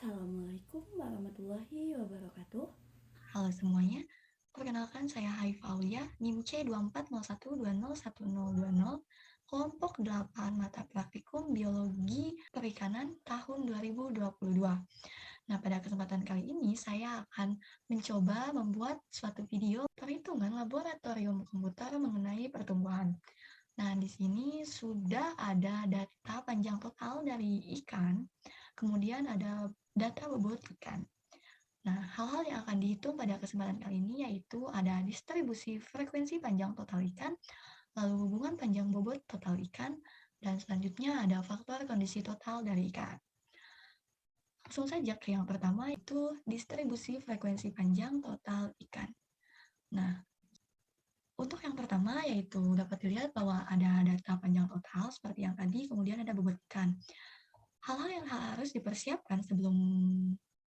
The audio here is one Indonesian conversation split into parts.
Assalamualaikum warahmatullahi wabarakatuh. Halo semuanya, perkenalkan saya Haif Aulia, NIM C2401201010, kelompok 8 mata praktikum Biologi Perikanan tahun 2022. Nah, pada kesempatan kali ini saya akan mencoba membuat suatu video perhitungan laboratorium komputer mengenai pertumbuhan. Nah, di sini sudah ada data panjang total dari ikan, kemudian ada data bobot ikan. Nah, hal-hal yang akan dihitung pada kesempatan kali ini yaitu ada distribusi frekuensi panjang total ikan, lalu hubungan panjang bobot total ikan, dan selanjutnya ada faktor kondisi total dari ikan. Langsung saja ke yang pertama yaitu distribusi frekuensi panjang total ikan. Nah, untuk yang pertama yaitu dapat dilihat bahwa ada data panjang total seperti yang tadi, kemudian ada bobot ikan. Hal-hal yang harus dipersiapkan sebelum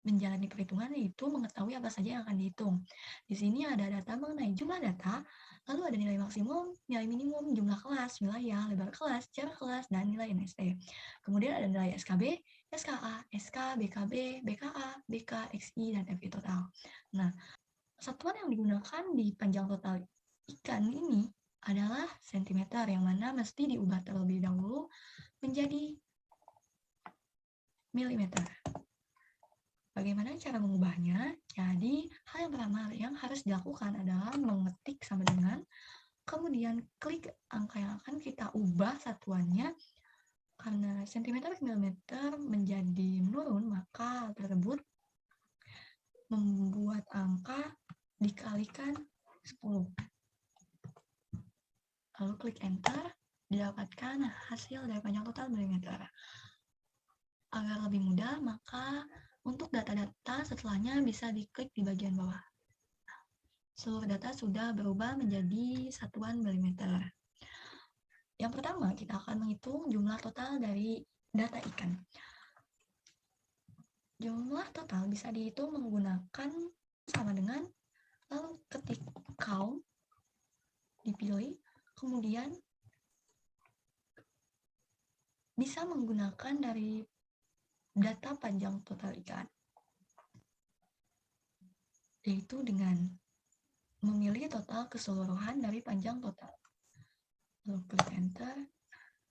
menjalani perhitungan yaitu mengetahui apa saja yang akan dihitung. Di sini ada data mengenai jumlah data, lalu ada nilai maksimum, nilai minimum, jumlah kelas, wilayah, lebar kelas, jarak kelas, dan nilai NST. Kemudian ada nilai SKB, SKA, SK, BKB, BKA, BK, XI, dan FI total. Nah, satuan yang digunakan di panjang total ikan ini adalah sentimeter, yang mana mesti diubah terlebih dahulu menjadi milimeter. Bagaimana cara mengubahnya? Jadi, hal yang pertama yang harus dilakukan adalah mengetik sama dengan, kemudian klik angka yang akan kita ubah satuannya. Karena sentimeter ke milimeter menjadi menurun, maka hal tersebut membuat angka dikalikan 10. Lalu klik enter, didapatkan hasil dari panjang total milimeter. Agar lebih mudah, maka untuk data-data setelahnya bisa diklik di bagian bawah. Seluruh data sudah berubah menjadi satuan milimeter. Yang pertama, kita akan menghitung jumlah total dari data ikan. Jumlah total bisa dihitung menggunakan sama dengan, lalu ketik count, dipilih, kemudian bisa menggunakan dari data panjang total ikan, yaitu dengan memilih total keseluruhan dari panjang total. Lalu klik enter,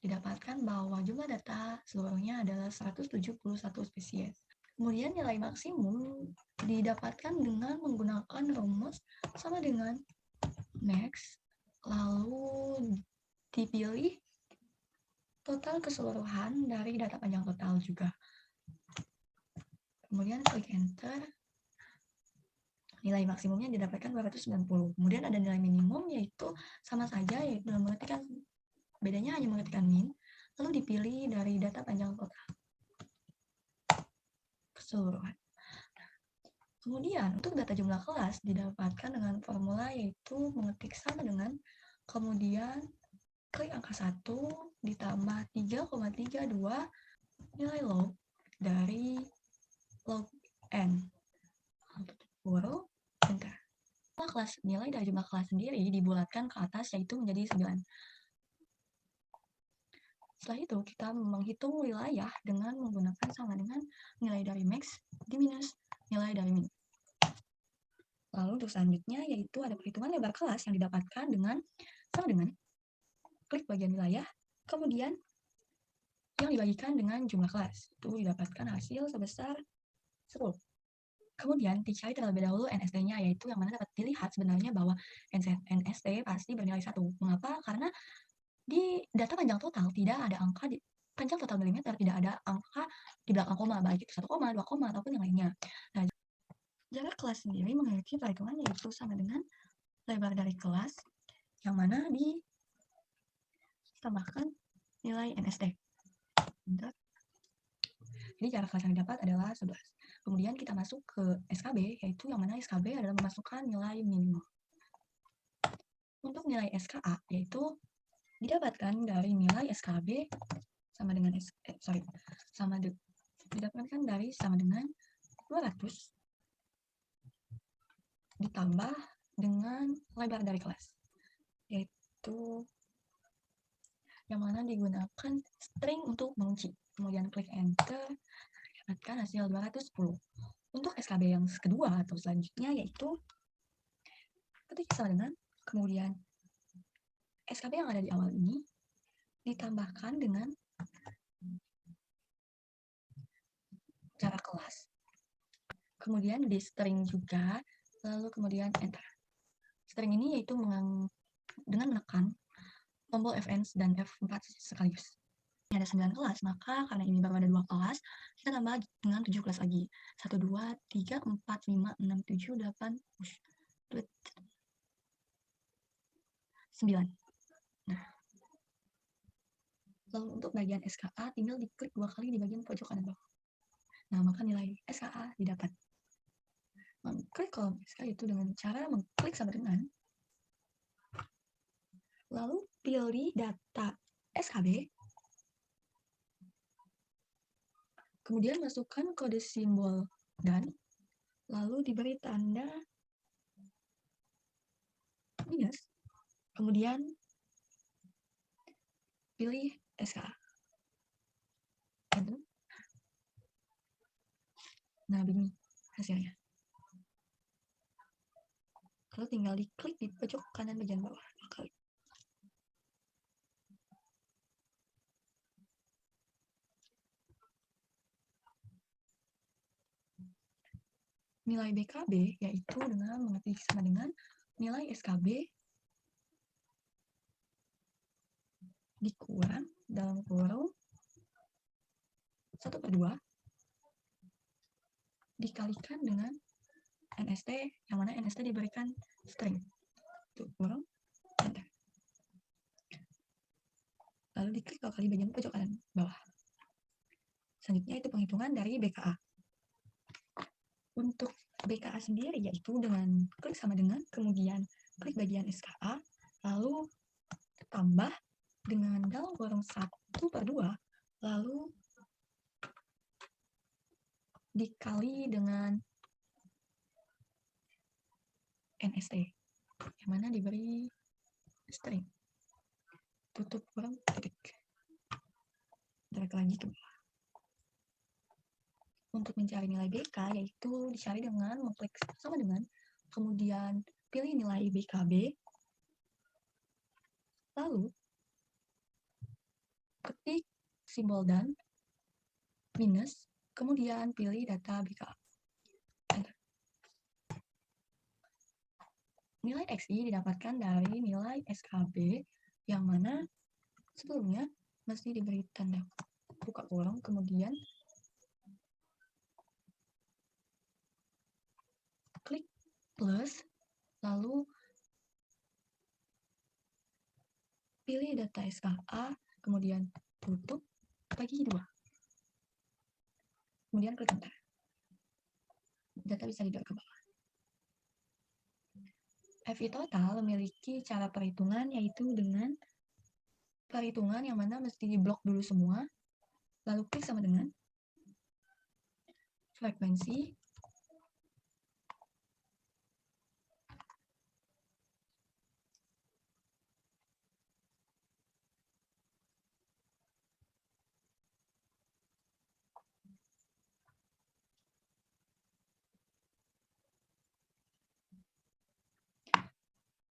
didapatkan bahwa jumlah data seluruhnya adalah 171 spesies. Kemudian nilai maksimum didapatkan dengan menggunakan rumus sama dengan max, lalu dipilih total keseluruhan dari data panjang total juga. Kemudian klik enter, nilai maksimumnya didapatkan 290. Kemudian ada nilai minimum yaitu sama saja, yaitu mengetikkan, bedanya hanya mengetikkan min, lalu dipilih dari data panjang total keseluruhan. Kemudian untuk data jumlah kelas didapatkan dengan formula yaitu mengetik sama dengan, kemudian klik angka 1 ditambah 3,32 nilai log dari log n. Tutup enter. Kelas, nilai dari jumlah kelas sendiri dibulatkan ke atas yaitu menjadi 9. Setelah itu kita menghitung wilayah dengan menggunakan sama dengan nilai dari max diminus nilai dari min. Lalu untuk selanjutnya yaitu ada perhitungan lebar kelas yang didapatkan dengan sama dengan klik bagian wilayah, kemudian yang dibagikan dengan jumlah kelas. Itu didapatkan hasil sebesar 10. Kemudian dicari terlebih dahulu NST-nya, yaitu yang mana dapat dilihat sebenarnya bahwa NST pasti bernilai 1. Mengapa? Karena di data panjang total tidak ada angka di panjang total milimeter, tidak ada angka di belakang koma, baik itu 1 koma, 2 koma, ataupun yang lainnya. Nah, jarak kelas sendiri memiliki perhitungan yaitu sama dengan lebar dari kelas, yang mana ditambahkan nilai NST. Bentar. Jadi jarak kelas yang didapat adalah 11. Kemudian kita masuk ke SKB, yaitu yang mana SKB adalah memasukkan nilai minimum. Untuk nilai SKA, yaitu didapatkan dari nilai SKB sama dengan didapatkan dari sama dengan 200 ditambah dengan lebar dari kelas, yaitu yang mana digunakan string untuk mengunci. Kemudian klik enter, dapatkan hasil 210. Untuk SKB yang kedua atau selanjutnya yaitu ketik sama dengan, kemudian SKB yang ada di awal ini ditambahkan dengan jarak kelas. Kemudian di string juga, lalu kemudian enter. String ini yaitu dengan menekan tombol Fn dan F4 sekaligus. Ini ada 9 kelas, maka karena ini baru ada 2 kelas, kita tambah dengan 7 kelas lagi. 1, 2, 3, 4, 5, 6, 7, 8, 9. Nah, lalu untuk bagian SKA tinggal diklik 2 kali di bagian pojok kanan bawah. Nah, maka nilai SKA didapat. Mengklik kolom SKA itu dengan cara mengklik sama dengan, lalu pilih data SKB, kemudian masukkan kode simbol dan, lalu diberi tanda minus, kemudian pilih SKA. Enter. Nah, begini hasilnya. Lalu tinggal diklik di pojok kanan bagian bawah 2 kali. Nilai BKB yaitu dengan mengetik sama dengan nilai SKB dikurang dalam kurung 1/2 dikalikan dengan NST, yang mana NST diberikan string. Tuh, kurung, enter. Lalu diklik 2 kali bagian pojok kanan bawah. Selanjutnya itu penghitungan dari BKA. Untuk BKA sendiri yaitu dengan klik sama dengan, kemudian klik bagian SKA, lalu tambah dengan dalam kurung 1/2, lalu dikali dengan NST, yang mana diberi string. Tutup kurung titik. Tarik lagi ke bawah. Untuk mencari nilai BK yaitu dicari dengan mengklik sama dengan, kemudian pilih nilai BKB, lalu ketik simbol dan minus, kemudian pilih data BK. Enter. Nilai XI didapatkan dari nilai SKB, yang mana sebelumnya mesti diberi tanda buka kurung, kemudian klik plus, lalu pilih data SKA, kemudian tutup, bagi 2. Kemudian klik enter. Data bisa didorong ke bawah. FI total memiliki cara perhitungan yaitu dengan perhitungan yang mana mesti diblok dulu semua, lalu klik sama dengan frekuensi,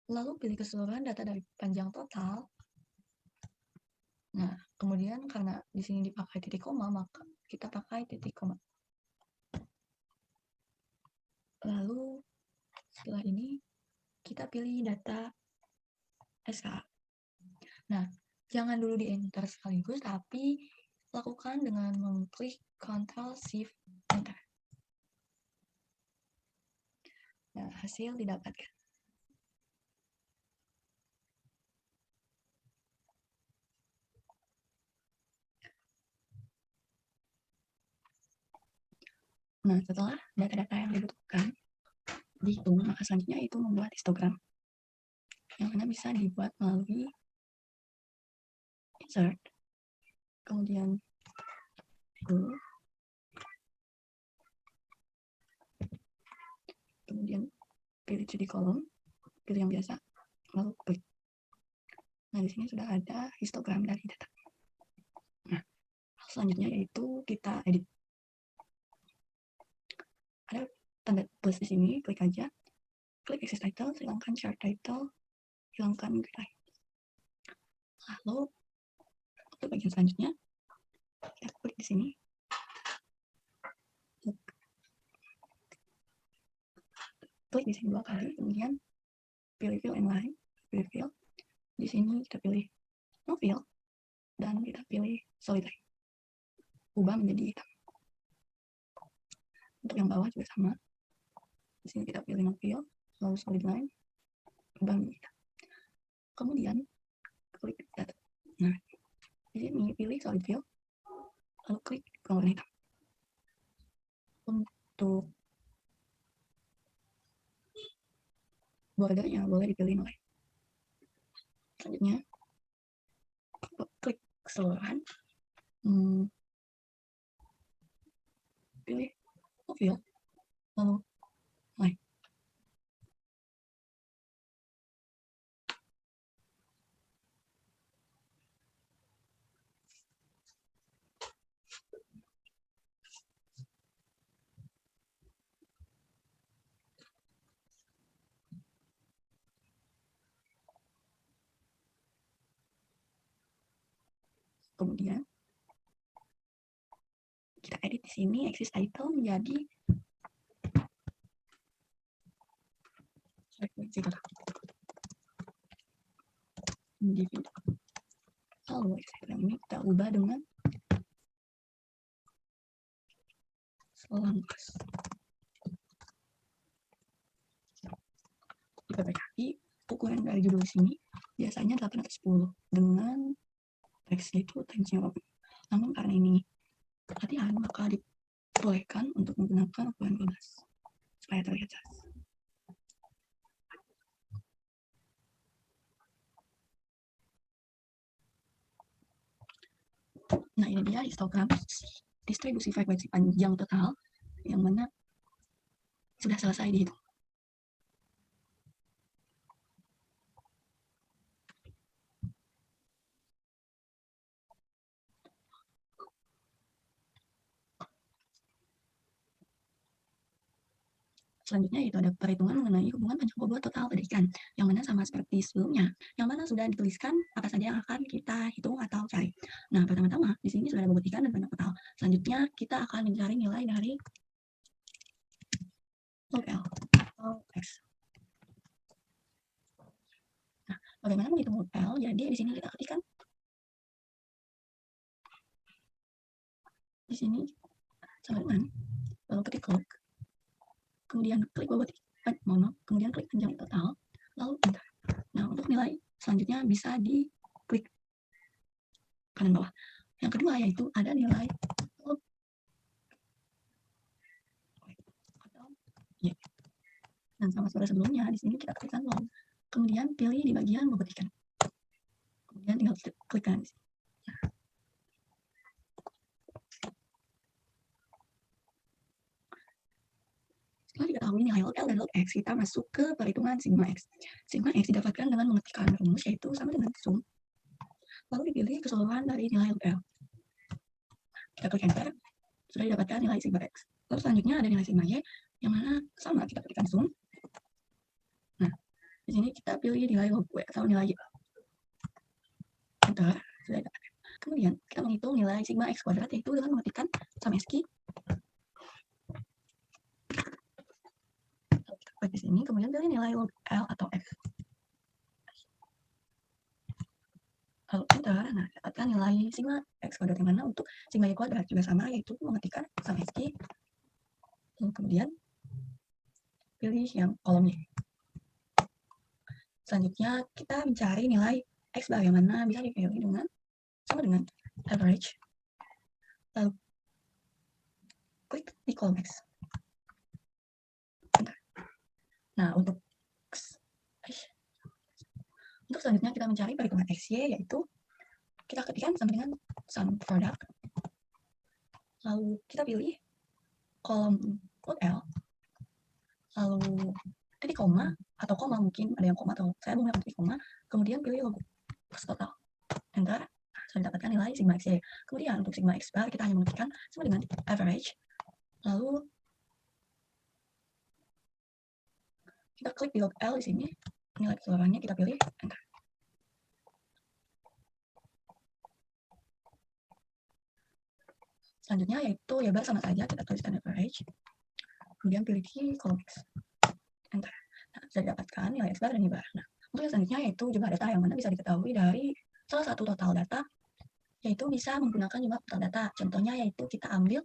lalu pilih keseluruhan data dari panjang total. Nah, kemudian karena di sini dipakai titik koma, maka kita pakai titik koma. Lalu setelah ini kita pilih data SKA. Nah, jangan dulu di enter sekaligus, tapi lakukan dengan mengklik Ctrl Shift Enter. Nah, hasil didapatkan. Nah, setelah data-data yang dibutuhkan dihitung, maka selanjutnya itu membuat histogram, yang mana bisa dibuat melalui insert, kemudian go, kemudian pilih 3D kolom, pilih yang biasa, lalu klik. Nah, di sini sudah ada histogram dari data. Nah, selanjutnya yaitu kita edit. ada tanda plus di sini, klik aja, klik axis title, hilangkan chart title, hilangkan grid. Lalu untuk bagian selanjutnya kita klik di sini, klik di sini 2 kali, kemudian pilih fill and line, pilih fill. Di sini kita pilih no fill dan kita pilih solid line, ubah menjadi hitam. Untuk yang bawah juga sama, di sini kita pilih no fill, lalu solid line, ubah menjadi hitam. Kemudian klik data. Nah, di sini pilih solid fill, lalu klik warna hitam. Untuk bordernya boleh dipilih nilai. Selanjutnya klik keseluruhan, pilih fill, lalu line. Kemudian kita edit di sini axis title menjadi individu. Lalu axis title ini kita ubah dengan selangkas. Diperbaiki ukuran dari judul di sini biasanya 8/10 dengan teksnya itu Times New Roman. Namun karena ini latihan maka dibolehkan untuk menggunakan ukuran 12 supaya terlihat jelas. Nah, ini dia histogram distribusi frekuensi panjang total yang mana sudah selesai dihitung. Selanjutnya itu ada perhitungan mengenai hubungan panjang bobot total pada ikan, yang mana sama seperti sebelumnya, yang mana sudah dituliskan apa saja yang akan kita hitung atau cari. Nah, pertama-tama di sini sudah ada bobot ikan dan panjang total. Selanjutnya kita akan mencari nilai dari log L atau X. Nah, bagaimana menghitung log L? Jadi di sini kita ketikkan di sini sama dengan lalu ketik log, kemudian klik bobot kemudian klik panjang total, lalu enter. Nah, untuk nilai selanjutnya bisa diklik kanan bawah. Yang kedua yaitu ada nilai log atau y. Dan sama seperti sebelumnya, di sini kita klikkan log, kemudian pilih di bagian bobot ikan, kemudian tinggal klik kanan di sini. Setelah diketahui nilai log L dan log X, kita masuk ke perhitungan sigma X. Sigma X didapatkan dengan mengetikkan rumus yaitu sama dengan sum, lalu dipilih keseluruhan dari nilai log L. Kita klik enter, sudah didapatkan nilai sigma X. Lalu selanjutnya ada nilai sigma Y, yang mana sama kita ketikkan sum. Nah, di sini kita pilih nilai log W atau nilai Y. Enter, sudah didapatkan. Kemudian kita menghitung nilai sigma X kuadrat yaitu dengan mengetikkan sum SQ. Di sini, kemudian pilih nilai log L atau X. Lalu enter, nah dapatkan nilai sigma X kuadrat, yang mana untuk sigma Y kuadrat juga sama, yaitu mengetikkan sum SQ. Lalu kemudian pilih yang kolomnya. Selanjutnya kita mencari nilai X bar, yang mana bisa dipilih dengan sama dengan average. Lalu klik di kolom X. Enter. Nah, untuk selanjutnya kita mencari perhitungan XY, yaitu kita ketikkan sama dengan sum product. Lalu kita pilih kolom log L, lalu titik koma atau koma, mungkin ada yang koma atau saya menggunakan titik koma, kemudian pilih log total. Enter, sudah dapatkan nilai sigma XY. Kemudian untuk sigma X bar kita hanya mengetikkan sama dengan average, lalu Kita klik di log L di sini, nilai keseluruhannya kita pilih, enter. Selanjutnya yaitu ya bar sama saja, kita tuliskan average, kemudian pilih di kolom X, enter. Nah, sudah didapatkan nilai X bar dan Y bar. Nah, untuk yang selanjutnya yaitu jumlah data yang mana bisa diketahui dari salah satu total data, yaitu bisa menggunakan jumlah total data. Contohnya yaitu kita ambil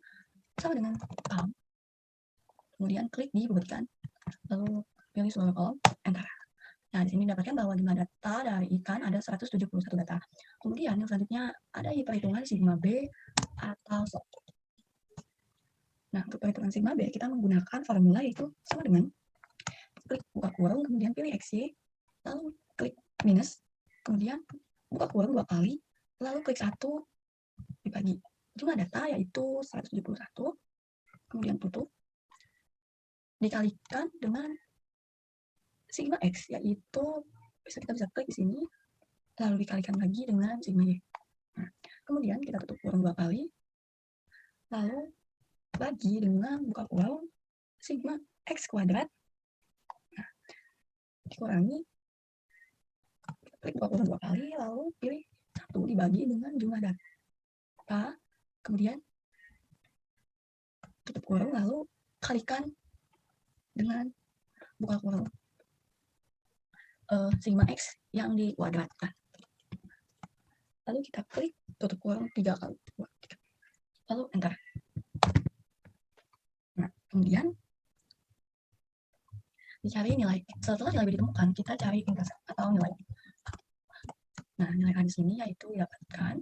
sama dengan column, kemudian klik di bebutkan, lalu pilih seluruh kolom, enter. Nah, di sini dapatkan bahwa jumlah data dari ikan ada 171 data. Kemudian yang selanjutnya ada perhitungan sigma B atau SOP. Nah, untuk perhitungan sigma B kita menggunakan formula yaitu sama dengan klik buka kurung, kemudian pilih XY, lalu klik minus, kemudian buka kurung 2 kali, lalu klik 1 dibagi jumlah data yaitu 171, kemudian tutup, dikalikan dengan sigma X yaitu kita bisa klik di sini, lalu dikalikan lagi dengan sigma Y. Nah, kemudian kita tutup kurung 2 kali, lalu bagi dengan buka kurung sigma X kuadrat, nah, dikurangi, klik buka kurung 2 kali, lalu pilih 1 dibagi dengan jumlah data, kemudian tutup kurung, lalu kalikan dengan buka kurung sigma X yang dikuadratkan. Lalu kita klik tutup kurung 3 kali, lalu enter. Nah, kemudian dicari nilai. Setelah nilai B ditemukan, kita cari intercept atau nilai. Nah, nilai A di sini yaitu didapatkan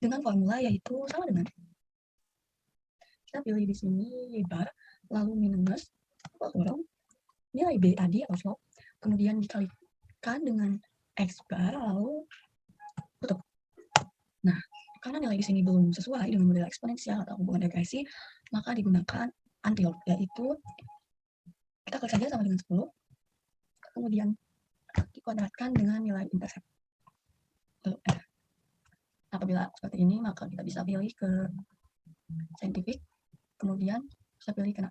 dengan formula yaitu sama dengan kita pilih di sini Y bar, lalu minus kurung nilai B tadi atau slope, kemudian dikalikan dengan X bar, lalu tutup. Nah, karena nilai di sini belum sesuai dengan model eksponensial atau hubungan regresi, maka digunakan anti-log, yaitu kita klik saja sama dengan 10, kemudian dikuadratkan dengan nilai intercept. Lalu apabila seperti ini, maka kita bisa pilih ke scientific, kemudian bisa pilih ke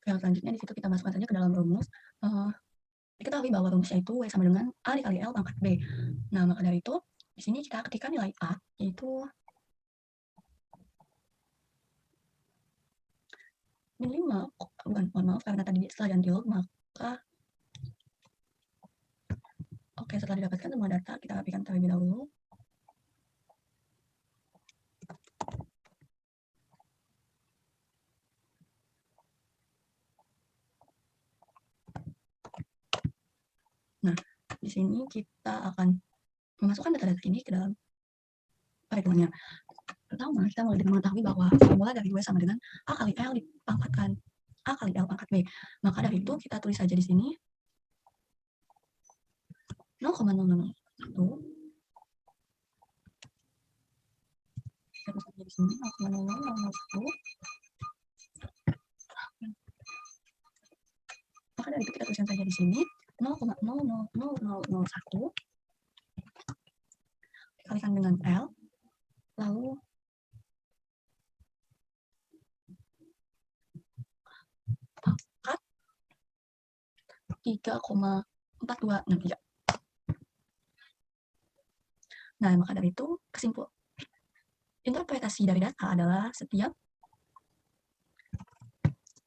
yang selanjutnya di situ kita masukkan saja ke dalam rumus. Diketahui bahwa rumusnya itu W sama dengan A dikali L pangkat B. Nah, maka dari itu di sini kita ketikkan nilai A yaitu min 5, bukan, mohon maaf karena tadi setelah ganti log maka oke, setelah didapatkan semua data kita rapikan terlebih dahulu. Nah, di sini kita akan memasukkan data-data ini ke dalam perhitungannya. Pertama, kita mulai dengan mengetahui bahwa formula dari W sama dengan A kali L dipangkatkan A kali L pangkat B. Maka dari itu kita tulis saja di sini 0,0001. Kita tulis saja di sini 0,0001. Maka dari itu kita tuliskan saja di sini 0,0001 dikalikan dengan L, lalu pangkat 3,4263. Nah, maka dari itu interpretasi dari data adalah setiap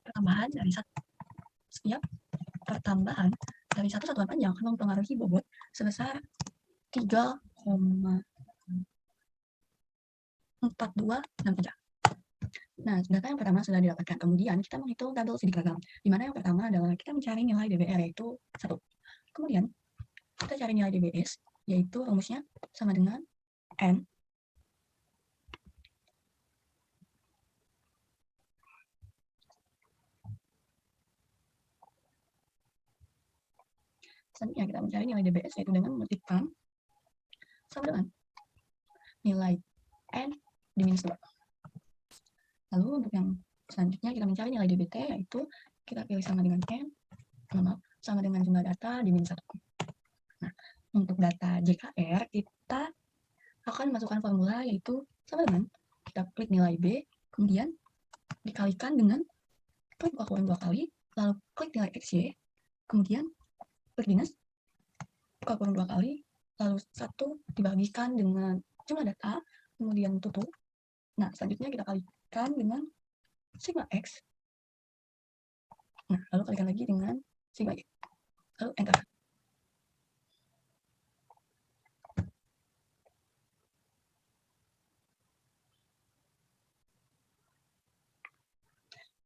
pertambahan dari satu satuan panjang akan mempengaruhi bobot sebesar 3,4263. Nah, data yang pertama sudah didapatkan. Kemudian kita menghitung tabel sidik ragam, di mana yang pertama adalah kita mencari nilai DBR yaitu 1. Kemudian kita cari nilai DBS, yaitu rumusnya sama dengan N selanjutnya kita mencari nilai DBS yaitu dengan mengetikkan sama dengan nilai N di minus 2. Lalu untuk yang selanjutnya kita mencari nilai DBT, yaitu kita pilih sama dengan N, sama dengan jumlah data di minus 1. Nah, untuk data JKR, kita akan masukkan formula, yaitu sama dengan kita klik nilai B, kemudian dikalikan dengan klik buka kurung 2 kali, lalu klik nilai XY, kemudian klik minus, buka kurung 2 kali, lalu 1 dibagikan dengan jumlah data, kemudian tutup. Nah, selanjutnya kita kalikan dengan sigma X. Nah, lalu kalikan lagi dengan sigma Y. Lalu enter.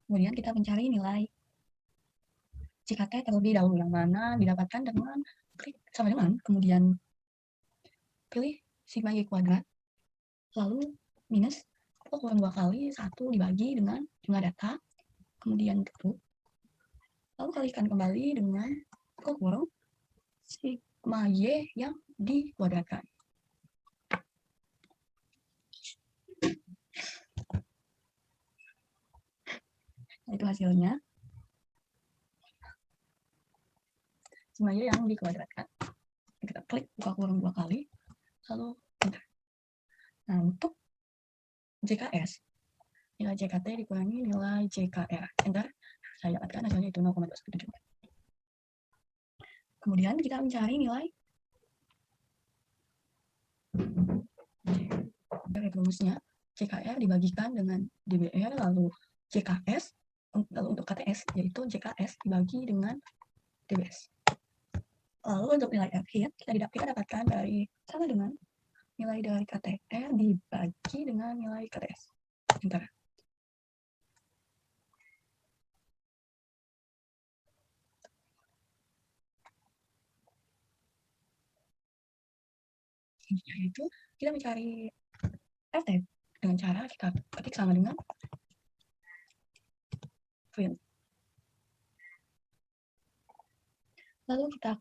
Kemudian kita mencari nilai JKT terlebih dahulu, yang mana didapatkan dengan klik sama dengan, kemudian pilih sigma Y kuadrat, lalu minus, kurang 2 kali, 1 dibagi dengan jumlah data, kemudian tutup, lalu kalikan kembali dengan kurung sigma Y yang dikuadratkan. Nah, itu hasilnya. Sigma Y yang dikuadratkan. Kita klik buka kurung 2 kali, lalu enter. Nah, untuk JKS, nilai JKT dikurangi nilai JKR. Enter. Saya dapatkan hasilnya itu 0,217. Kemudian kita mencari nilai dari rumusnya. JKR dibagikan dengan DBR, lalu JKS, lalu untuk KTS, yaitu JKS dibagi dengan DBS. Lalu untuk nilai R-hit, kita dapatkan dari sama dengan nilai dari KTR dibagi dengan nilai KTS. Enter. Yaitu kita mencari FT dengan cara kita ketik sama dengan print. Lalu kita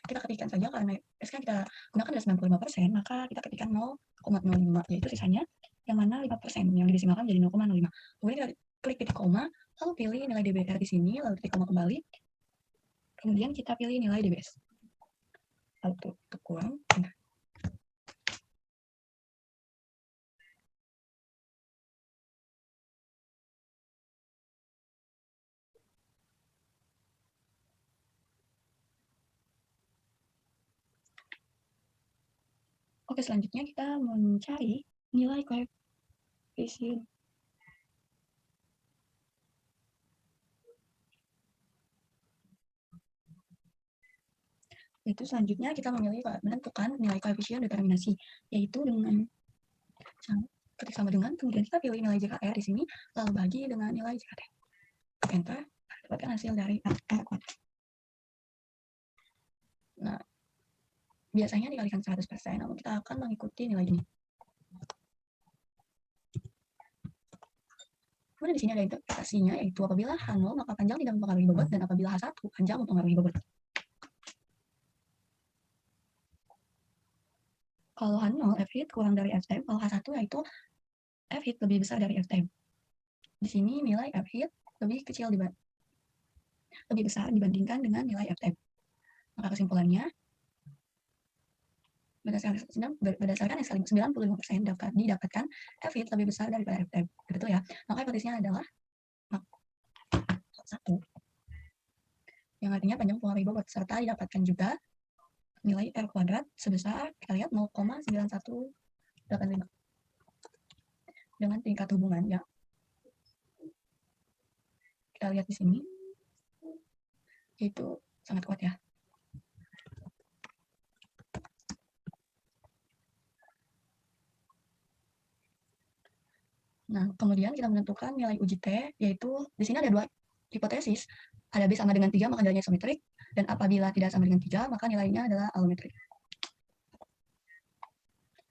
ketikkan saja, karena SK kita gunakan adalah 95%, maka kita ketikkan 0,05, yaitu sisanya yang mana 5% yang didesimalkan menjadi 0,05. Kemudian kita klik titik koma, lalu pilih nilai DBR di sini, lalu titik koma kembali, kemudian kita pilih nilai DBS. Lalu tutup kurung. Oke, selanjutnya kita mencari nilai koefisien. Itu selanjutnya kita menentukan nilai koefisien determinasi, yaitu dengan ketik sama dengan, kemudian kita pilih nilai JKR di sini, lalu bagi dengan nilai JKT. Enter, dapatkan hasil dari R kuadrat. Nah, biasanya dikalikan 100%, namun kita akan mengikuti nilai ini. Kemudian di sini ada interpretasinya, yaitu apabila H0 maka panjang tidak mempengaruhi bobot, dan apabila H1 panjang mempengaruhi bobot. Kalau H0 F-hit kurang dari F-time, kalau H1 yaitu F-hit lebih besar dari F-time. Di sini nilai F-hit lebih besar dibandingkan dengan nilai F-time. Maka kesimpulannya, berdasarkan yang 95% didapatkan F-hit lebih besar daripada F-time. Betul ya? Maka hipotesisnya adalah 1, yang artinya panjang mempengaruhi bobot, serta didapatkan juga nilai R kuadrat sebesar, kita lihat 0,9185 dengan tingkat hubungan ya. Kita lihat di sini, itu sangat kuat ya. Nah, kemudian kita menentukan nilai uji T, yaitu di sini ada 2 hipotesis. Ada B sama dengan 3, maka nilainya isometrik, dan apabila tidak sama dengan 3, maka nilainya adalah alometrik.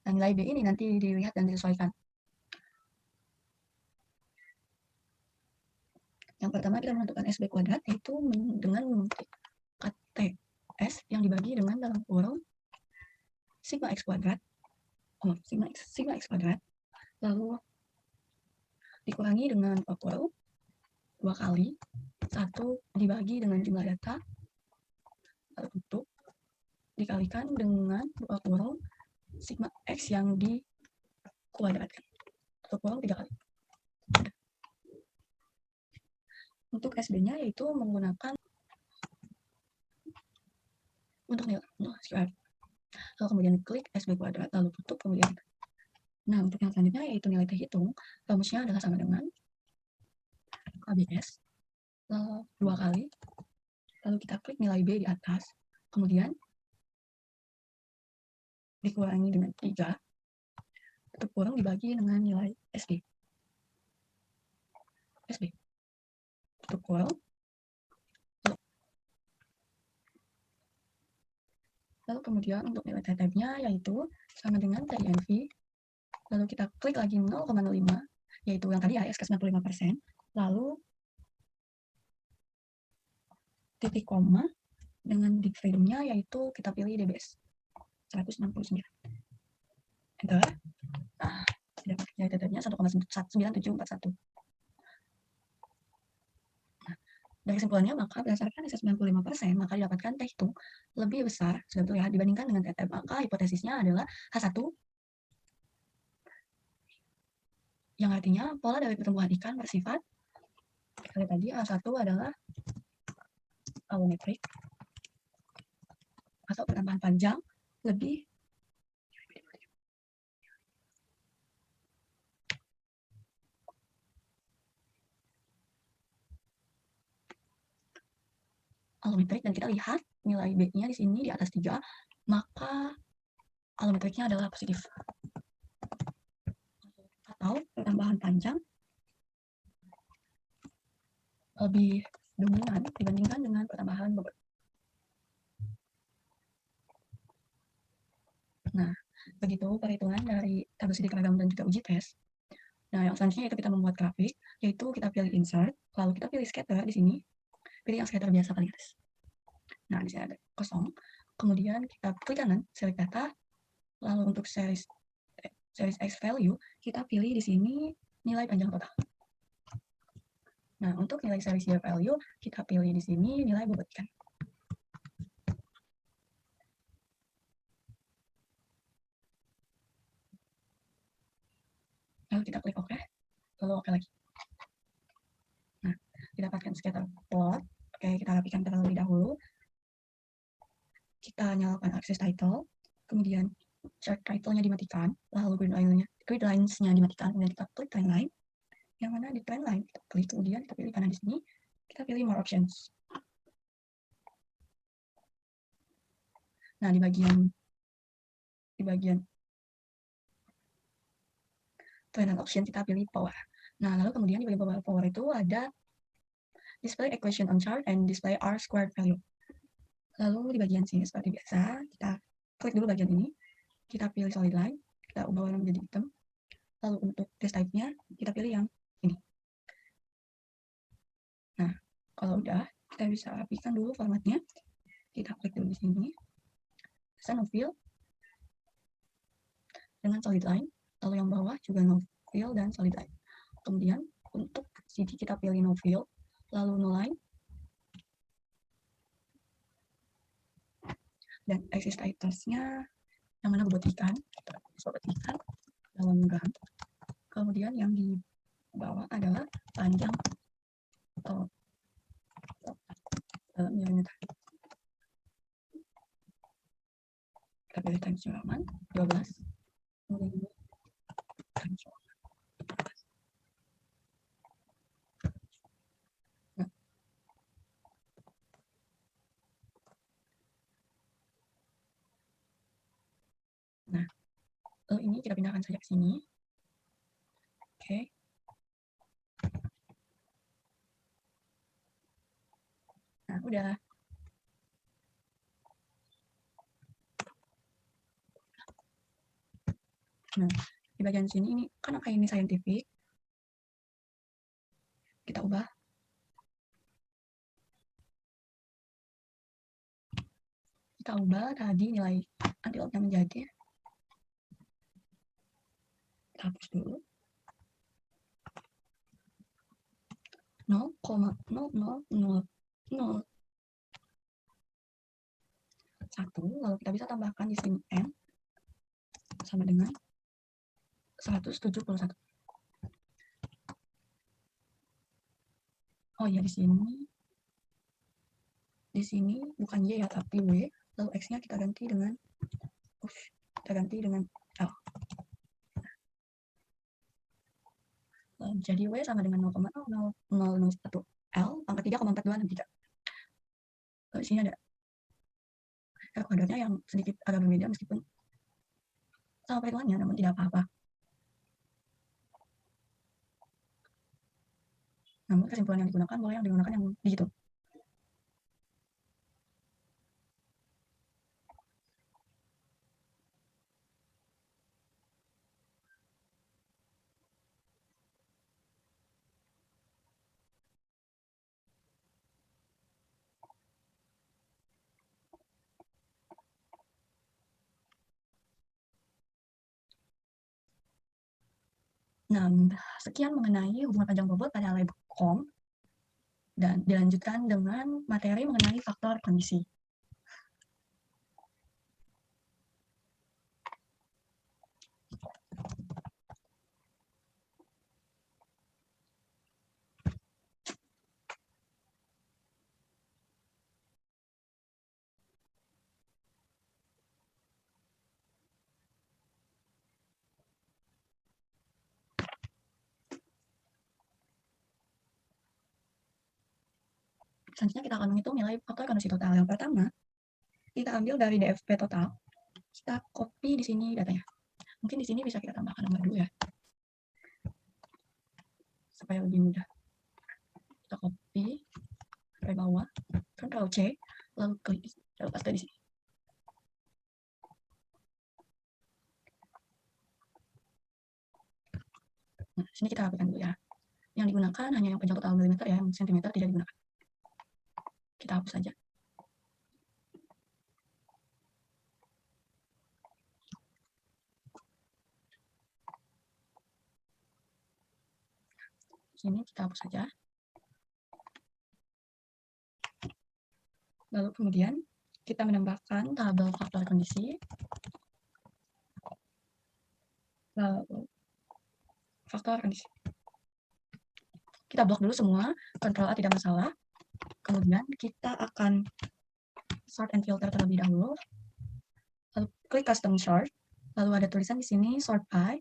Nah, nilai B ini nanti dilihat dan disesuaikan. Yang pertama kita menentukan SB kuadrat, yaitu dengan KTS yang dibagi dengan dalam kurung sigma X kuadrat sigma X kuadrat, lalu dikurangi dengan faktor 2 kali 1 dibagi dengan jumlah data, lalu tutup, dikalikan dengan faktor sigma X yang dikuadratkan, atau kurang 3 kali. Untuk SB-nya yaitu menggunakan untuk nilai square. Lalu kemudian klik SB kuadrat, lalu tutup, kemudian. Nah, untuk yang selanjutnya yaitu nilai T hitung, rumusnya adalah sama dengan KBS, lalu 2 kali, lalu kita klik nilai B di atas, kemudian dikurangi dengan 3, tutup kurung dibagi dengan nilai SB. Tutup kurung, lalu kemudian untuk nilai tetapnya yaitu sama dengan TINV, lalu kita klik lagi 0,05, yaitu yang tadi AS ke 95%, lalu titik koma dengan di freedom-nya yaitu kita pilih DBS 169. Enter. Nah, dapat nilai tetapnya 1,9741. Dari kesimpulannya, maka berdasarkan hasil 95%, maka didapatkan T hitung lebih besar, sudah betul ya, dibandingkan dengan TTM. Maka hipotesisnya adalah H1, yang artinya pola dari pertumbuhan ikan bersifat, kita lihat tadi, H1 adalah volumetrik, atau penambahan panjang lebih volumetrik, dan kita lihat nilai B-nya di sini di atas 3, maka volumetriknya adalah positif. Atau penambahan panjang lebih dominan dibandingkan dengan penambahan bobot. Nah, begitu perhitungan dari tabel studi keragam dan juga uji tes. Nah, yang selanjutnya itu kita membuat grafik, yaitu kita pilih insert, lalu kita pilih scatter di sini, pilih yang scatter biasa paling atas. Nah, di sini ada kosong, kemudian kita klik kanan, select data, lalu untuk series X value, kita pilih di sini nilai panjang total. Nah, untuk nilai series Y value, kita pilih di sini nilai bobot ikan. Lalu kita klik OK, lalu OK lagi. Nah, didapatkan scatter plot. Oke, kita rapikan terlebih dahulu. Kita nyalakan access title, kemudian chart title-nya dimatikan, lalu grid lines-nya dimatikan, kemudian kita klik trendline, yang mana di trendline kita klik, kemudian kita pilih kanan di sini, kita pilih more options. Nah, di bagian trend option kita pilih power. Nah, lalu kemudian di bagian power itu ada display equation on chart and display R squared value. Lalu di bagian sini seperti biasa, kita klik dulu bagian ini, kita pilih solid line, kita ubah warna menjadi hitam. Lalu untuk test type-nya, kita pilih yang ini. Nah, kalau udah, kita bisa rapikan dulu formatnya. Kita klik dulu di sini. Set no fill dengan solid line. Lalu yang bawah juga no fill dan solid line. Kemudian untuk CD kita pilih no fill, lalu no line. Dan axis titles-nya yang mana bobot ikan, bobot ikan dalam gram. Kemudian yang di bawah adalah panjang dalam milimeter. Kita pilih times Newman 12 kemudian times Newman 12. Nah, lalu ini kita pindahkan saja ke sini. Oke. Nah, udah. Nah, di bagian sini ini kan angka ini scientific. Kita ubah. Kita ubah tadi nilai antilopnya menjadi Kita hapus dulu. 0,00001, lalu kita bisa tambahkan di sini N sama dengan 171. Oh ya, di sini bukan Y ya, tapi W. Lalu X-nya kita ganti dengan L. Jadi W sama dengan 0,00001 L pangkat 3,4263. Di sini ada kuadratnya yang sedikit agak berbeda meskipun sama perhitungannya, namun tidak apa-apa. Namun kesimpulan yang digunakan boleh yang digunakan yang dihitung. Nah, sekian mengenai hubungan panjang bobot pada lab kom, dan dilanjutkan dengan materi mengenai faktor kondisi. Selanjutnya kita akan menghitung nilai faktor kondisi total. Yang pertama, kita ambil dari DFP total. Kita copy di sini datanya. Mungkin di sini bisa kita tambahkan nomor dulu ya, supaya lebih mudah. Kita copy dari bawah, Ctrl C, lalu klik, lalu paste di sini. Nah, sini kita rapikan dulu ya. Yang digunakan hanya yang panjang total milimeter ya, yang sentimeter tidak digunakan. Kita hapus saja. Sini kita hapus saja. Lalu kemudian kita menambahkan tabel faktor kondisi. Lalu faktor kondisi. Kita blok dulu semua, Ctrl A tidak masalah. Kemudian kita akan sort and filter terlebih dahulu. Lalu klik custom sort. Lalu ada tulisan di sini sort by.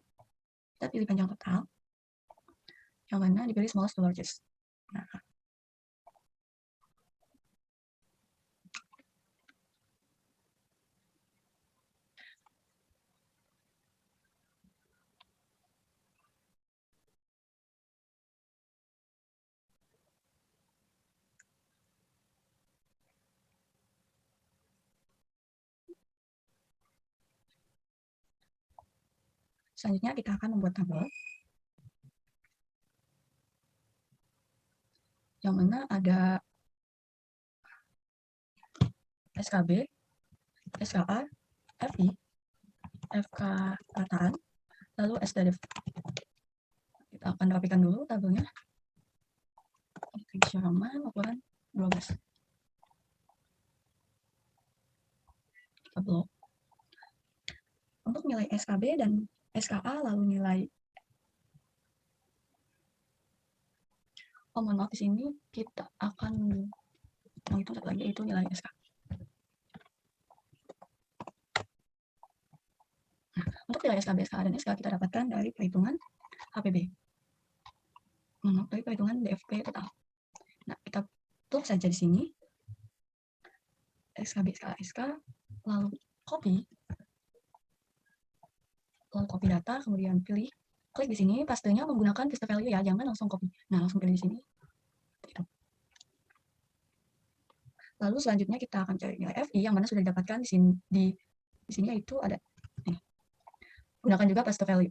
Kita pilih panjang total. Yang mana dipilih smallest to largest. Nah, selanjutnya kita akan membuat tabel yang mana ada SKB, SKA, FI, FK rataan, lalu SDDF. Kita akan rapikan dulu tabelnya. Klik Halaman ukuran 12. Kita blok. Untuk nilai SKB dan SKA, lalu nilai mohon maaf, di sini kita akan menghitung satu lagi, yaitu nilai SK. Nah, untuk nilai SKB, SKA, dan SK kita dapatkan dari perhitungan HPB. Dari perhitungan DFP total. Nah, kita plug saja di sini SKB, SKA, SK, lalu copy data, kemudian pilih, klik di sini, pastenya menggunakan paste value ya, jangan langsung copy. Nah, langsung pilih di sini. Gitu. Lalu selanjutnya kita akan cari nilai FI yang mana sudah didapatkan di sini yaitu ada nih. Gunakan juga paste value.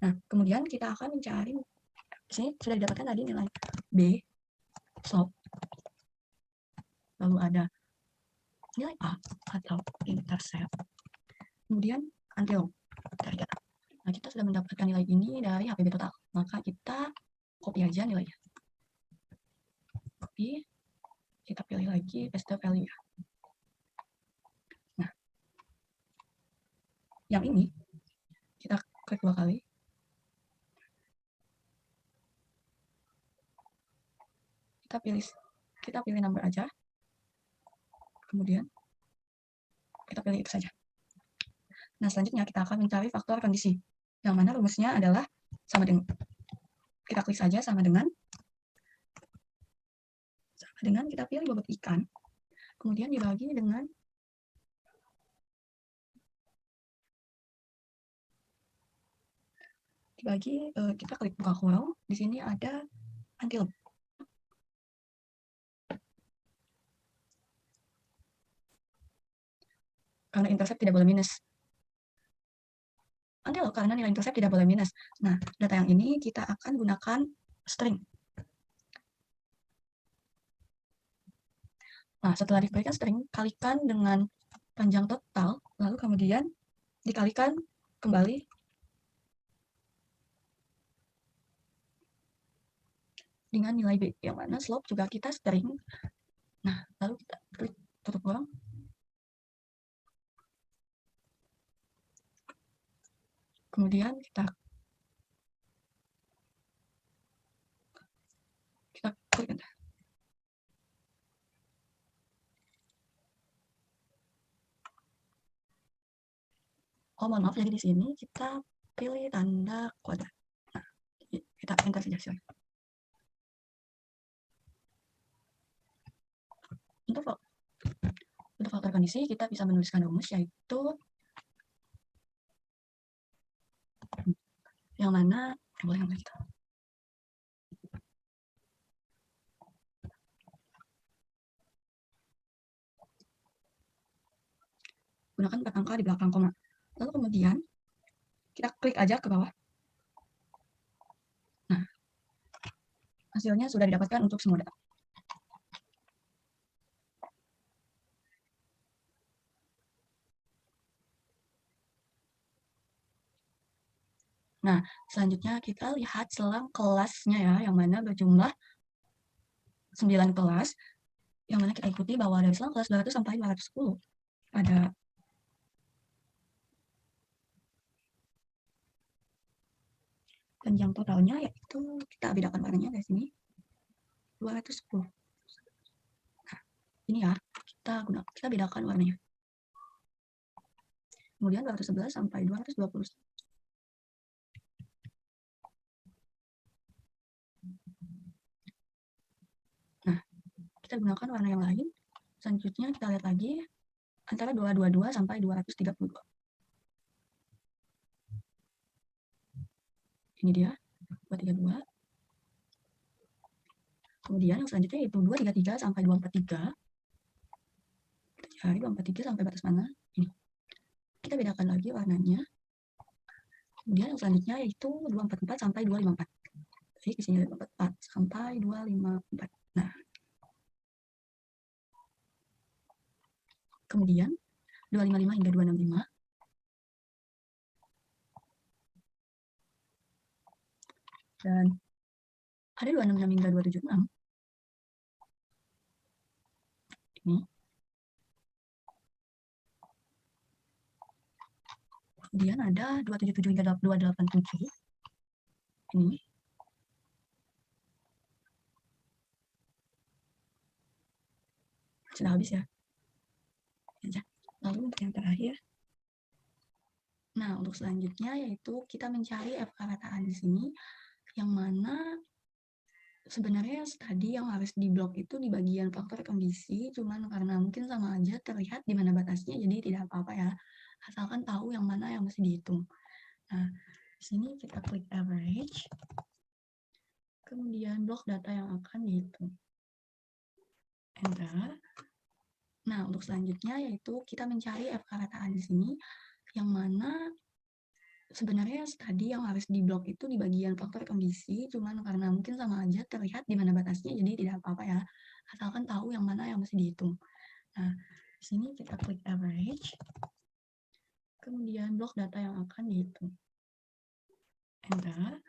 Nah, kemudian kita akan mencari di sini sudah didapatkan tadi nilai B, SOP, lalu ada nilai A atau intercept, kemudian until dari data. Nah, kita sudah mendapatkan nilai ini dari HPB total, maka kita copy aja nilainya. Copy, kita pilih lagi paste value ya. Nah, yang ini kita klik 2 kali. Kita pilih number aja. Kemudian kita pilih itu saja. Nah, selanjutnya kita akan mencari faktor kondisi, yang mana rumusnya adalah sama dengan, kita klik saja sama dengan kita pilih bobot ikan, kemudian dibagi dengan kita klik buka kurung, di sini ada until. Karena intercept tidak boleh minus. Until karena nilai intercept tidak boleh minus. Nah, data yang ini kita akan gunakan string. Nah, setelah diberikan string, kalikan dengan panjang total, lalu kemudian dikalikan kembali dengan nilai B, yang mana slope juga kita string. Nah, lalu kita klik tutup kurung. Kemudian kita klik enter. Oh, mohon maaf, jadi di sini kita pilih tanda kuadrat. Nah, kita enter saja silahkan. Untuk faktor kondisi kita bisa menuliskan rumus, yaitu yang mana boleh ngambil kita. Gunakan 4 angka di belakang koma. Lalu kemudian kita klik aja ke bawah. Nah, hasilnya sudah didapatkan untuk semua data. Nah, selanjutnya kita lihat selang kelasnya ya, yang mana berjumlah 9 kelas, yang mana kita ikuti bahwa dari selang kelas 200 sampai 210 ada dan yang totalnya yaitu kita bedakan warnanya dari sini 210. Nah, ini ya, kita bedakan warnanya. Kemudian 211 sampai 220. Nah, kita gunakan warna yang lain. Selanjutnya kita lihat lagi antara 222 sampai 232. Ini dia, 232. Kemudian yang selanjutnya yaitu 233 sampai 243. Kita cari 243 sampai batas mana? Ini. Kita bedakan lagi warnanya. Kemudian yang selanjutnya yaitu 244 sampai 254. Jadi di sini 244 sampai 254. Nah, kemudian 255 hingga 265. Dan ada 266 hingga 276. Ini. Kemudian ada 277 hingga 287. Ini. Sudah habis ya. Lalu untuk yang terakhir. Nah, untuk selanjutnya yaitu kita mencari FK-rataan di sini, yang mana sebenarnya tadi yang harus diblok itu di bagian faktor kondisi, cuman karena mungkin sama aja terlihat di mana batasnya, jadi tidak apa-apa ya. Asalkan tahu yang mana yang mesti dihitung. Nah, di sini kita klik average, kemudian blok data yang akan dihitung. Enter. Nah, untuk selanjutnya yaitu kita mencari FK-rataan di sini, yang mana sebenarnya tadi yang harus diblok itu di bagian faktor kondisi, cuman karena mungkin sama aja terlihat di mana batasnya, jadi tidak apa-apa ya. Asalkan tahu yang mana yang mesti dihitung. Nah, Di sini kita klik average, kemudian blok data yang akan dihitung. Enter,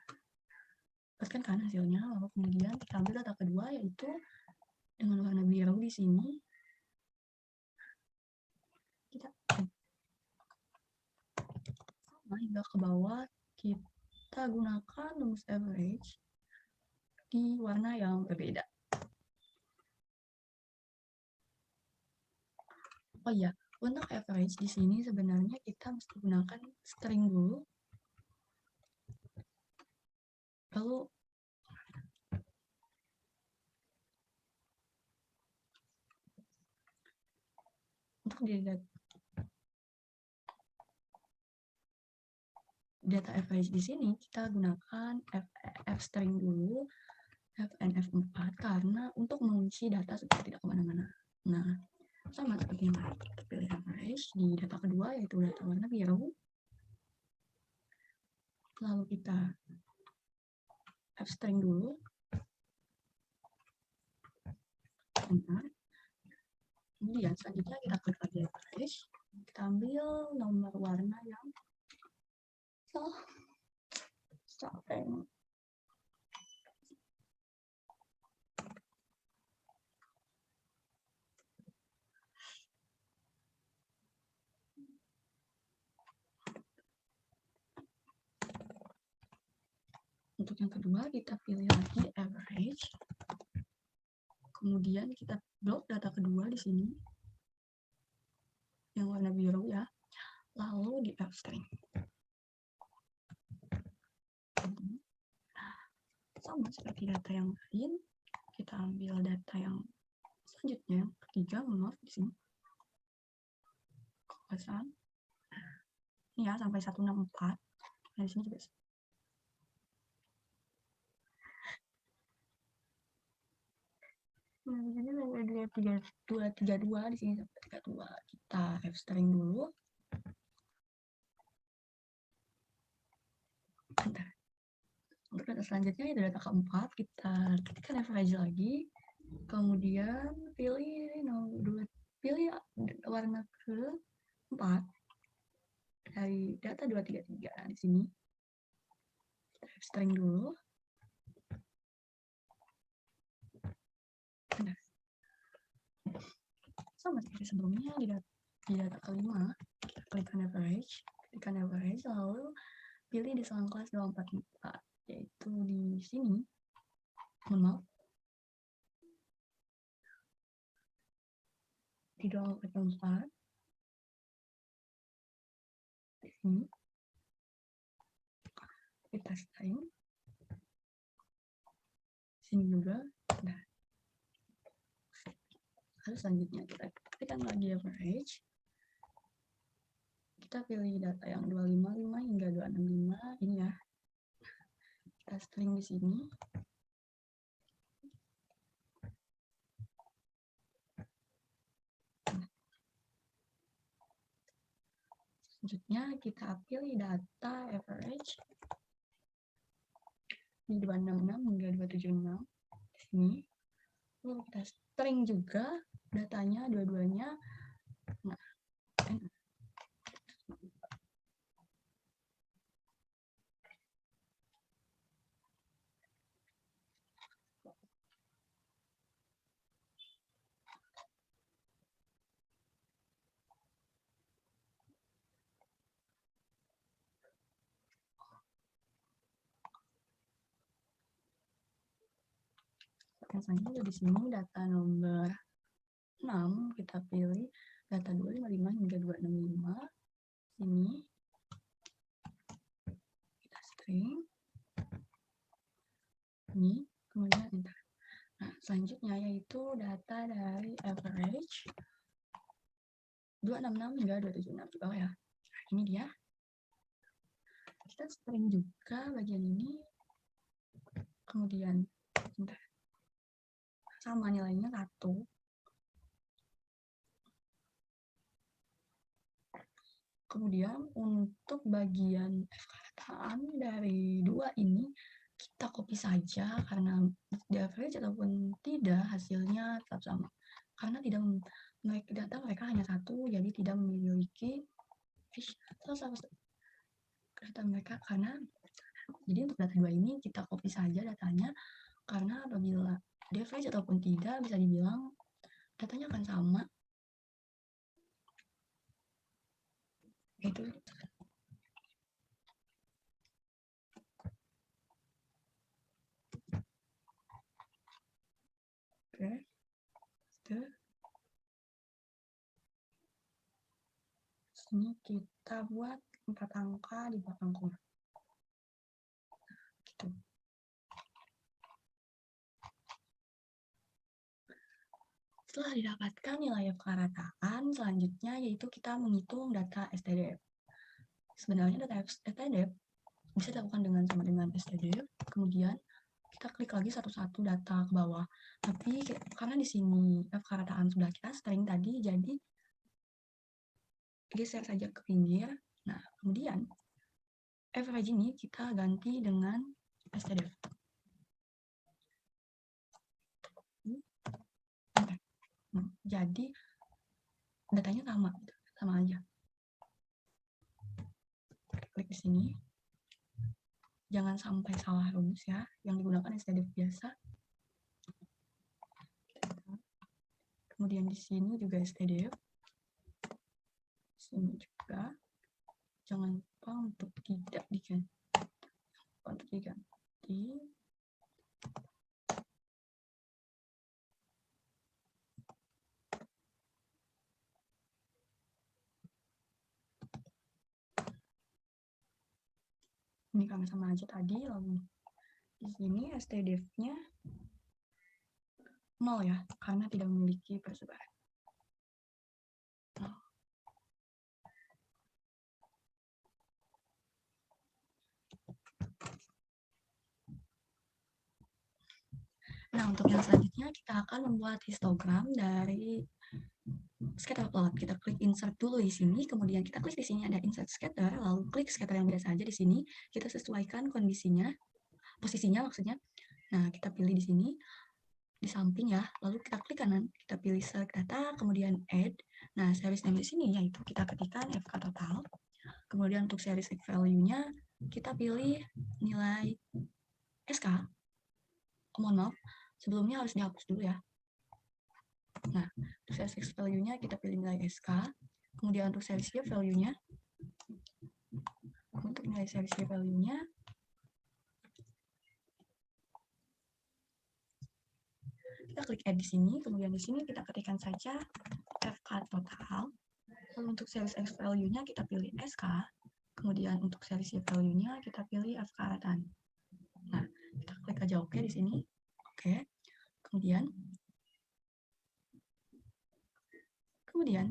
dapatkan kan hasilnya, lalu kemudian kita ambil data kedua, yaitu dengan warna biru di sini. Kita sama hingga ke bawah, kita gunakan rumus average di warna yang berbeda. Oh iya, untuk average di sini sebenarnya kita mesti gunakan string dulu. Lalu untuk data average di sini kita gunakan f string dulu, f and f4, karena untuk mengunci data supaya tidak kemana-mana. Nah, sama seperti yang lain, kita pilih average di data kedua, yaitu data warna biru. Lalu kita f string dulu, enter. Kemudian selanjutnya kita klik lagi average, kita ambil nomor warna yang starting. Untuk yang kedua kita pilih lagi average, kemudian kita blok data kedua di sini yang warna biru ya, lalu di f string. Sama seperti data yang lain, kita ambil data yang selanjutnya, yang ketiga, maaf di sini kekuasaan ini ya, sampai 164. Nah, di sini juga nah, di sini sampai 232, di sini sampai 32. Kita f string dulu. Bentar. Untuk data selanjutnya itu data keempat, kita ketikkan average lagi, kemudian pilih warna keempat dari data 233. Di sini kita f string dulu. Bentar. Sama seperti sebelumnya di data kelima, kita klikkan average, lalu pilih di selang kelas 244, yaitu di sini. Mohon maaf, di 244 di sini kita string, sini juga. Nah, lalu selanjutnya kita ketikkan lagi average, kita pilih data yang 255 hingga 265 ini ya, kita string di sini. Selanjutnya kita pilih data average di 266 hingga 276 di sini. Lalu kita string juga datanya dua-duanya. Nah, selanjutnya di sini data nomor 6 kita pilih data 255 hingga 265. Sini kita string ini, kemudian enter. Nah, selanjutnya yaitu data dari average 266 hingga 276 di bawah ya. Nah, ini dia. Kita string juga bagian ini. Kemudian enter. Sama nilainya 1. Kemudian untuk bagian perkataan dari 2 ini kita copy saja, karena di average ataupun tidak hasilnya tetap sama. karena tidak data mereka hanya satu, jadi tidak memiliki data mereka karena jadi untuk data 2 ini kita copy saja datanya, karena apabila device ataupun tidak bisa dibilang datanya akan sama. Itu oke. Sini kita buat 4 angka di belakang koma. Gitu. Setelah didapatkan nilai kerataan, selanjutnya yaitu kita menghitung data STDF. Sebenarnya data STDF bisa dilakukan sama dengan STDF, kemudian kita klik lagi satu-satu data ke bawah. Tapi karena di sini kerataan sudah kita string tadi, jadi geser saja ke pinggir. Nah, kemudian average ini kita ganti dengan STDF. Nah, jadi datanya sama aja. Klik di sini. Jangan sampai salah rumus ya. Yang digunakan STDF biasa. Kemudian di sini juga STDF. Sini juga. Jangan lupa untuk tidak diganti. Untuk diganti. Ini karena sama aja tadi, lalu di sini STDF-nya 0 ya, karena tidak memiliki persebaran. Nah, untuk yang selanjutnya kita akan membuat histogram dari scatter plot. Kita klik insert dulu di sini, kemudian kita klik di sini ada insert scatter, lalu klik scatter yang biasa aja di sini. Kita sesuaikan kondisinya, posisinya maksudnya. Nah, kita pilih di sini di samping ya, lalu kita klik kanan, kita pilih select data, kemudian add. Nah, series name di sini yaitu kita ketikkan FK total. Kemudian untuk series value-nya kita pilih nilai SK. Mohon maaf, sebelumnya harus dihapus dulu ya. Nah, untuk series value-nya kita pilih nilai SK. Kemudian untuk series value-nya, kita klik add di sini. Kemudian di sini kita ketikkan saja FK total. Lalu untuk series value-nya kita pilih SK. Kemudian untuk series value-nya kita pilih FK ratan. Nah, kita klik aja OK di sini. Oke. Kemudian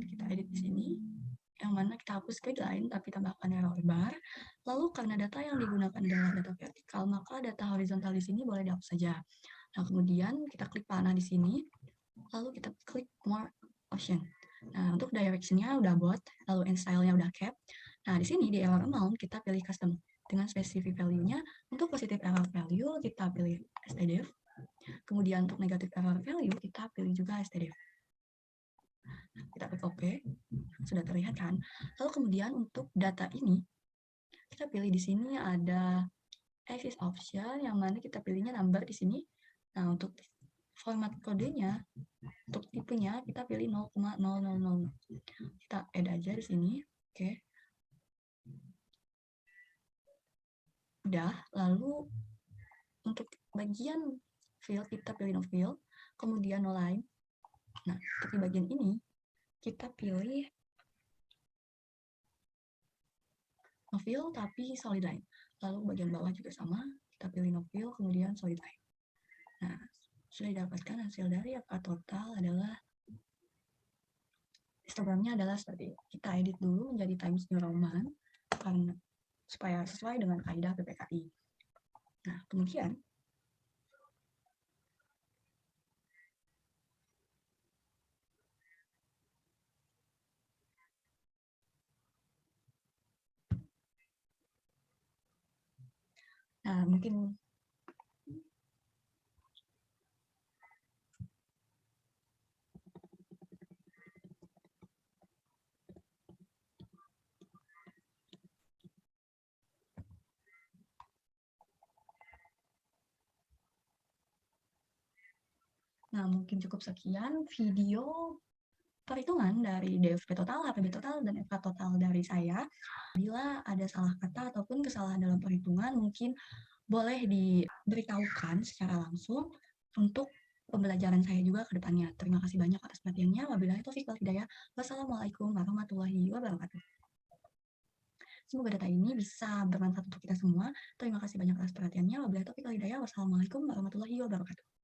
kita edit di sini, yang mana kita hapus grid line tapi tambahkan error bar. Lalu karena data yang digunakan adalah data vertikal, maka data horizontal di sini boleh dihapus saja. Nah, kemudian kita klik panah di sini, lalu kita klik more option. Nah, untuk direction-nya udah bot, lalu end style-nya udah cap. Nah, di sini di error amount kita pilih custom dengan specific value-nya. Untuk positive error value kita pilih STDF. Kemudian untuk negative error value kita pilih juga STDF. Kita klik OK, sudah terlihat kan? Lalu kemudian untuk data ini, kita pilih di sini ada axis option, yang mana kita pilihnya number di sini. Nah, untuk format kodenya, untuk tipenya kita pilih 0,000. Kita add aja di sini, oke. Udah, lalu untuk bagian field kita pilih no field, kemudian no line. Nah, untuk di bagian ini kita pilih no fill tapi solid line. Lalu bagian bawah juga sama, kita pilih no fill kemudian solid line. Nah, sudah didapatkan hasil dari FK total adalah histogramnya adalah seperti ini. Kita edit dulu menjadi Times New Roman karena supaya sesuai dengan kaidah PPKI. Nah, kemudian mungkin Nah, mungkin cukup sekian video perhitungan dari DFP total, HPB total, dan FK total dari saya. Bila ada salah kata ataupun kesalahan dalam perhitungan, mungkin boleh diberitahukan secara langsung untuk pembelajaran saya juga ke depannya. Terima kasih banyak atas perhatiannya. Wabillahi taufiq wal hidayah. Wassalamualaikum warahmatullahi wabarakatuh. Semoga data ini bisa bermanfaat untuk kita semua. Terima kasih banyak atas perhatiannya. Wabillahi taufiq wal hidayah. Wassalamualaikum warahmatullahi wabarakatuh.